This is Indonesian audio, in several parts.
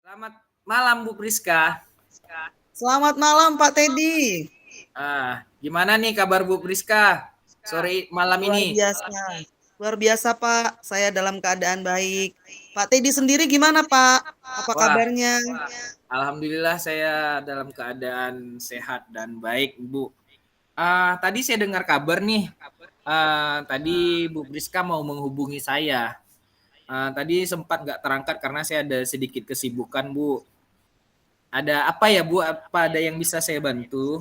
Selamat malam Bu Priska. Selamat malam Pak Teddy. Gimana nih kabar Bu Priska sore malam Luar ini? biasa. Luar biasa Pak, saya dalam keadaan baik. Pak Teddy sendiri gimana Pak? Apa Wah, kabarnya? alhamdulillah saya dalam keadaan sehat dan baik Bu. Tadi saya dengar kabar nih. Tadi Bu Priska mau menghubungi saya. Tadi sempat nggak terangkat karena saya ada sedikit kesibukan Bu. Ada apa ya Bu? Apa ada yang bisa saya bantu?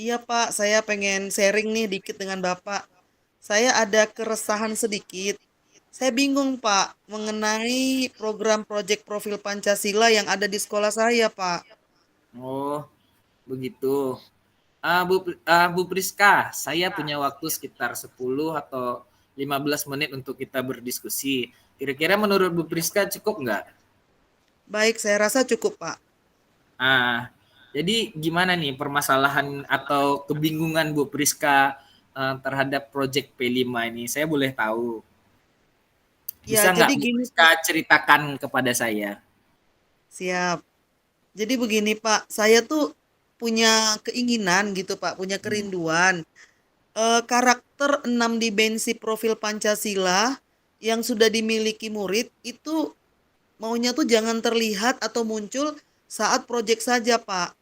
Iya Pak, saya pengen sharing nih dikit dengan Bapak. Saya ada keresahan sedikit. Saya bingung Pak mengenai program proyek profil Pancasila yang ada di sekolah saya Pak. Oh, begitu. Bu Priska, saya punya waktu sekitar 10 atau 15 menit untuk kita berdiskusi. Kira-kira menurut Bu Priska cukup nggak? Baik, saya rasa cukup Pak. Ah, jadi gimana nih permasalahan atau kebingungan Bu Priska terhadap proyek P5 ini? Saya boleh tahu. Ya, Bisa nggak jadi Bu gini Priska Pak. ceritakan kepada saya? Siap. Jadi begini Pak, saya tuh punya keinginan gitu Pak, punya Hmm. kerinduan. Karakter 6 dimensi profil Pancasila yang sudah dimiliki murid itu maunya tuh jangan terlihat atau muncul saat proyek saja Pak.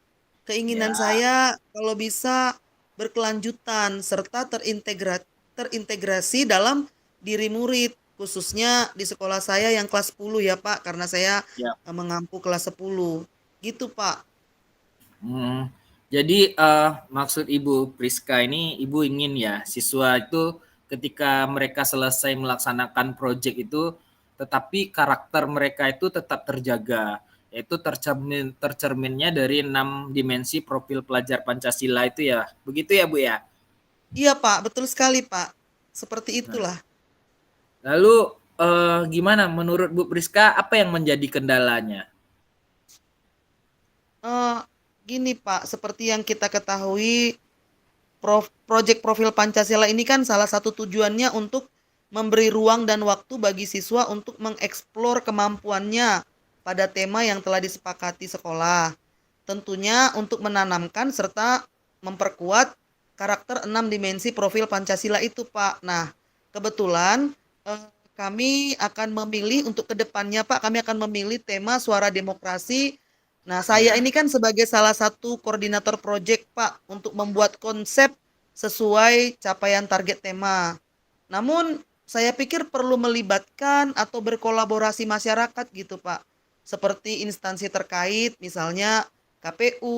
Ya. Keinginan saya kalau bisa berkelanjutan serta terintegrasi dalam diri murid, khususnya di sekolah saya yang kelas 10 ya Pak, karena saya Ya. mengampu kelas 10. Gitu Pak. Hmm, jadi maksud Ibu Priska ini Ibu ingin ya siswa itu ketika mereka selesai melaksanakan proyek itu tetapi karakter mereka itu tetap terjaga yaitu tercerminnya dari 6 dimensi profil pelajar Pancasila itu ya. Begitu ya Bu ya? Iya Pak, betul sekali Pak. Seperti Nah, itulah. lalu gimana menurut Bu Priska apa yang menjadi kendalanya? Eh, Gini Pak, seperti yang kita ketahui, proyek profil Pancasila ini kan salah satu tujuannya untuk memberi ruang dan waktu bagi siswa untuk mengeksplor kemampuannya pada tema yang telah disepakati sekolah. Tentunya untuk menanamkan serta memperkuat karakter 6 dimensi profil Pancasila itu, Pak. Nah, kebetulan eh, kami akan memilih untuk kedepannya, Pak, kami akan memilih tema suara demokrasi. Nah, saya Ya. ini kan sebagai salah satu koordinator proyek, Pak, untuk membuat konsep sesuai capaian target tema. Namun, saya pikir perlu melibatkan atau berkolaborasi masyarakat gitu, Pak. Seperti instansi terkait, misalnya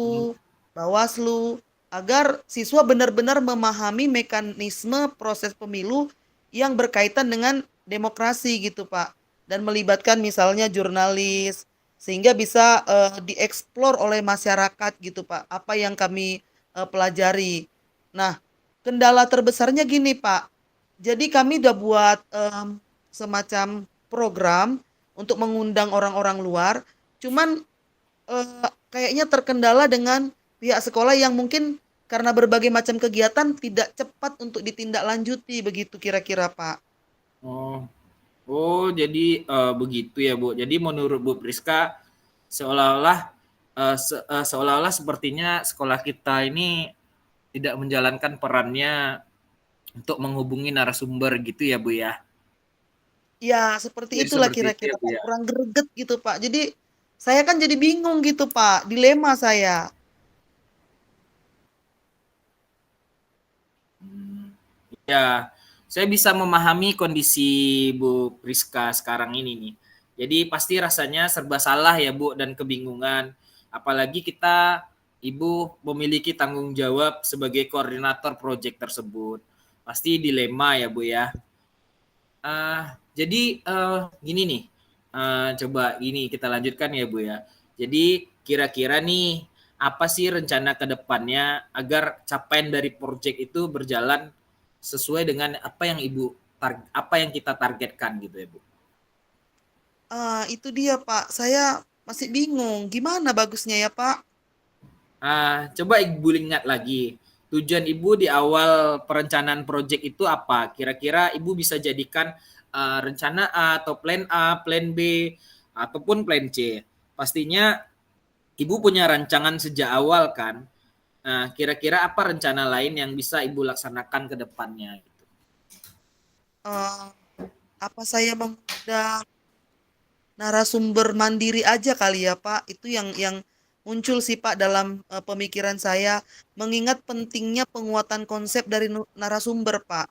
Hmm. KPU, Bawaslu, agar siswa benar-benar memahami mekanisme proses pemilu yang berkaitan dengan demokrasi gitu, Pak. Dan melibatkan misalnya jurnalis, sehingga bisa dieksplor oleh masyarakat gitu, Pak. Apa yang kami pelajari. Nah, kendala terbesarnya gini, Pak. Jadi kami udah buat semacam program untuk mengundang orang-orang luar. Cuman kayaknya terkendala dengan pihak sekolah yang mungkin karena berbagai macam kegiatan tidak cepat untuk ditindaklanjuti begitu kira-kira Pak. Oh, oh, jadi begitu ya, Bu. Jadi menurut Bu Priska seolah-olah seolah-olah sepertinya sekolah kita ini tidak menjalankan perannya untuk menghubungi narasumber gitu ya, Bu ya. Ya, seperti Jadi itulah seperti itu kira-kira ya, Bu Pak. ya. Kurang greget gitu Pak. Jadi saya kan jadi bingung gitu Pak. Dilema saya. Ya, saya bisa memahami kondisi Bu Priska sekarang ini nih. Jadi pasti rasanya serba salah ya, Bu, dan kebingungan. Apalagi kita Ibu memiliki tanggung jawab sebagai koordinator proyek tersebut. Pasti dilema ya, Bu ya. Jadi gini nih, coba gini kita lanjutkan ya Bu ya. Jadi kira-kira nih apa sih rencana ke depannya agar capaian dari proyek itu berjalan sesuai dengan apa yang apa yang kita targetkan gitu ya Bu. Itu dia Pak. Saya masih bingung. Gimana bagusnya ya Pak? Coba Ibu ingat lagi. Tujuan Ibu di awal perencanaan proyek itu apa? Kira-kira Ibu bisa jadikan rencana A atau plan B ataupun plan C. Pastinya Ibu punya rancangan sejak awal kan. Nah, kira-kira apa rencana lain yang bisa Ibu laksanakan ke depannya gitu? Eh, apa saya mengundang narasumber mandiri aja kali ya Pak? Itu yang muncul sih Pak dalam pemikiran saya, mengingat pentingnya penguatan konsep dari narasumber Pak.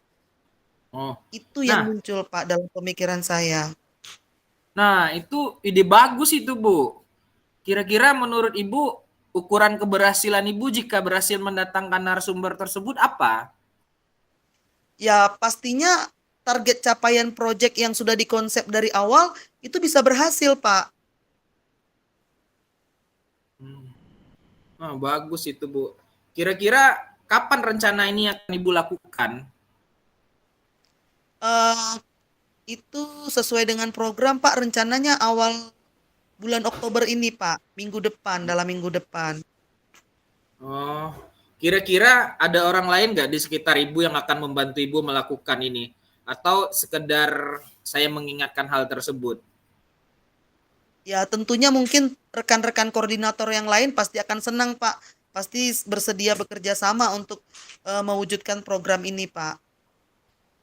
Oh. Itu yang Nah, muncul Pak dalam pemikiran saya. nah itu ide bagus itu, Bu. Kira-kira menurut Ibu ukuran keberhasilan Ibu jika berhasil mendatangkan narasumber tersebut apa? Ya pastinya target capaian proyek yang sudah dikonsep dari awal itu bisa berhasil Pak. Hmm. Nah, bagus itu, Bu. Kira-kira kapan rencana ini akan Ibu lakukan? Eh, itu sesuai dengan program Pak, rencananya awal bulan Oktober ini Pak, minggu depan, dalam minggu depan. Oh, kira-kira ada orang lain nggak di sekitar Ibu yang akan membantu Ibu melakukan ini? Atau sekedar saya mengingatkan hal tersebut? Ya tentunya mungkin rekan-rekan koordinator yang lain pasti akan senang Pak, pasti bersedia bekerja sama untuk mewujudkan program ini Pak.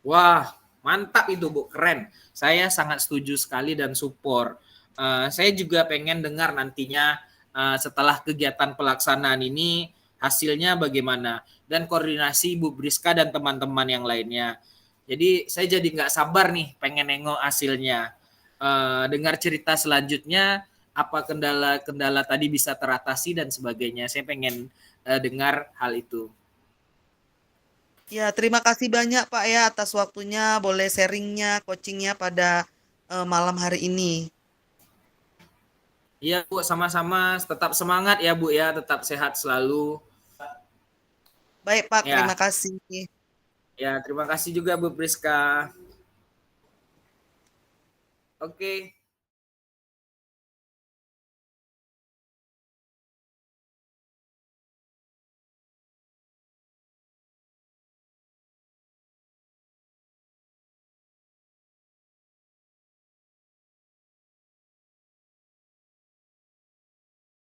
Wah, mantap itu Bu, keren. Saya sangat setuju sekali dan support. Saya juga pengen dengar nantinya setelah kegiatan pelaksanaan ini hasilnya bagaimana dan koordinasi Bu Briska dan teman-teman yang lainnya. Jadi saya jadi nggak sabar nih pengen nengok hasilnya. Dengar cerita selanjutnya apa kendala-kendala tadi bisa teratasi dan sebagainya. Saya pengen dengar hal itu. Ya terima kasih banyak Pak ya atas waktunya, boleh sharingnya, coachingnya pada malam hari ini. Iya Bu, sama-sama. Tetap semangat ya Bu ya, tetap sehat selalu. Baik Pak, terima Ya, kasih. ya terima kasih juga Bu Priska. Oke.